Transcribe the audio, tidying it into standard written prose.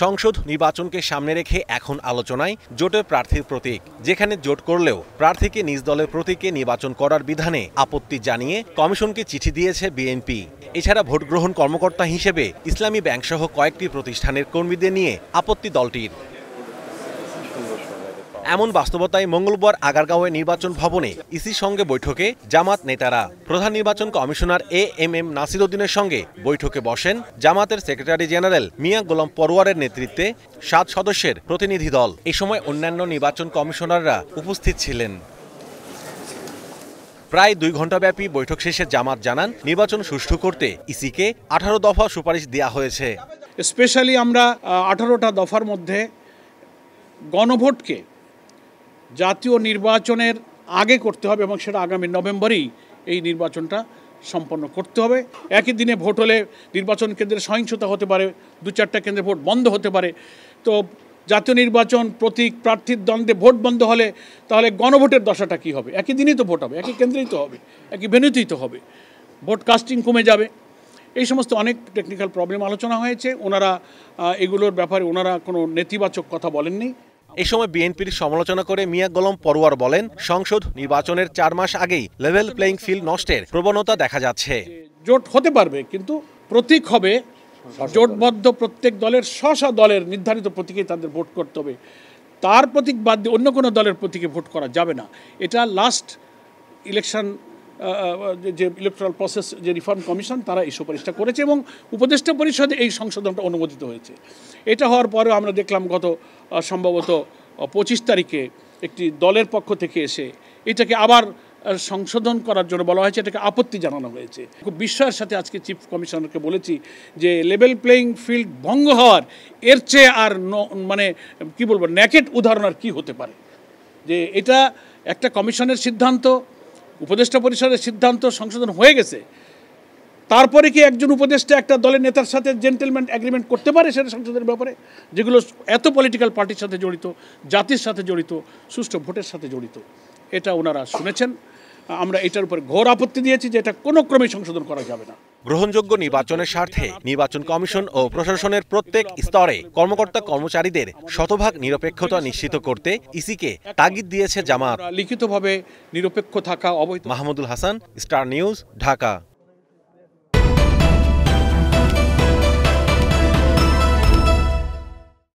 সংসদ নির্বাচনকে সামনে রেখে এখন আলোচনায় জোটের প্রার্থীর প্রতীক, যেখানে জোট করলেও প্রার্থীকে নিজ দলের প্রতীকে নির্বাচন করার বিধানে আপত্তি জানিয়ে কমিশনকে চিঠি দিয়েছে বিএনপি। এছাড়া ভোট গ্রহণ কর্মকর্তা হিসেবে ইসলামী ব্যাংকসহ কয়েকটি প্রতিষ্ঠানের কর্মীদের নিয়ে আপত্তি দলটির। এমন বাস্তবতায় মঙ্গলবার আগারগাঁওয়ে নির্বাচন ভবনে ইসির সঙ্গে বৈঠকে জামাত নেতারা। প্রধান নির্বাচন কমিশনার এএমএম নাসির উদ্দিনের সঙ্গে বৈঠকে বসেন জামাতের সেক্রেটারি জেনারেল মিয়া গোলাম পরোয়ারের নেতৃত্বে 7 সদস্যের প্রতিনিধি দল। এ সময় অন্যান্য নির্বাচন কমিশনাররা উপস্থিত ছিলেন। প্রায় 2 ঘণ্টাব্যাপী বৈঠক শেষে জামাত জানান, নির্বাচন সুষ্ঠু করতে ইসিকে 18 দফা সুপারিশ দেওয়া হয়েছে। স্পেশালি আমরা 18টা দফার মধ্যে গণভোটকে জাতীয় নির্বাচনের আগে করতে হবে এবং সেটা আগামী নভেম্বরেই এই নির্বাচনটা সম্পন্ন করতে হবে। একই দিনে ভোট হলে নির্বাচন কেন্দ্রে সহিংসতা হতে পারে, 2-4টা কেন্দ্রে ভোট বন্ধ হতে পারে। তো জাতীয় নির্বাচন প্রতীক প্রার্থীর দ্বন্দ্বে ভোট বন্ধ হলে তাহলে গণভোটের দশাটা কী হবে? একই দিনেই তো ভোট হবে, একই কেন্দ্রেই তো হবে, একই ভেন্যুতেই তো হবে, ভোট কাস্টিং কমে যাবে। এই সমস্ত অনেক টেকনিক্যাল প্রবলেম আলোচনা হয়েছে। ওনারা এগুলোর ব্যাপারে ওনারা কোনো নেতিবাচক কথা বলেননি। এই সময় বিএনপির সমালোচনা করে মিয়া গোলাম পরোয়ার বলেন, সংসদ নির্বাচনের 4 মাস আগেই লেভেল প্লেইং ফিল্ড নষ্টের প্রবণতা দেখা যাচ্ছে। জোট হতে পারবে, কিন্তু প্রতীক হবে জোটবদ্ধ প্রত্যেক দলের স্ব দলের নির্ধারিত প্রতীকে তাদের ভোট করতে হবে। তার প্রতীক বাদ দিয়ে অন্য কোনো দলের প্রতীকে ভোট করা যাবে না। এটা লাস্ট ইলেকশন যে ইলেকট্রাল প্রসেস যে রিফর্ম কমিশন তারা এই সুপারিশটা করেছে এবং উপদেষ্টা পরিষদে এই সংশোধনটা অনুমোদিত হয়েছে। এটা হওয়ার পরেও আমরা দেখলাম গত সম্ভবত 25 তারিখে একটি দলের পক্ষ থেকে এসে এটাকে আবার সংশোধন করার জন্য বলা হয়েছে, এটাকে আপত্তি জানানো হয়েছে। খুব বিস্ময়ের সাথে আজকে চিফ কমিশনারকে বলেছি যে লেভেল প্লেইং ফিল্ড ভঙ্গ হওয়ার এর চেয়ে আর মানে কি বলবো ন্যাকেট উদাহরণ আর কী হতে পারে? যে এটা একটা কমিশনের সিদ্ধান্ত, উপদেষ্টা পরিষদের সিদ্ধান্ত সংশোধন হয়ে গেছে, তারপরে কি একজন উপদেষ্টা একটা দলের নেতার সাথে জেন্টেলম্যান এগ্রিমেন্ট করতে পারে সেটা সংশোধনের ব্যাপারে, যেগুলো এত পলিটিক্যাল পার্টির সাথে জড়িত, জাতির সাথে জড়িত, সুষ্ঠু ভোটের সাথে জড়িত? এটা ওনারা শুনেছেন। আমরা এটার উপরে ঘোর আপত্তি দিয়েছি যে এটা কোনো ক্রমেই সংশোধন করা যাবে না। গ্রহণযোগ্য নির্বাচনের স্বার্থে নির্বাচন কমিশন ও প্রশাসনের প্রত্যেক স্তরে কর্মকর্তা কর্মচারীদের শতভাগ নিরপেক্ষতা নিশ্চিত করতে ইসিকে তাগিদ দিয়েছে জামাত। লিখিতভাবে নিরপেক্ষ থাকা অবৈধ। Mahmudul Hasan, star news, Dhaka.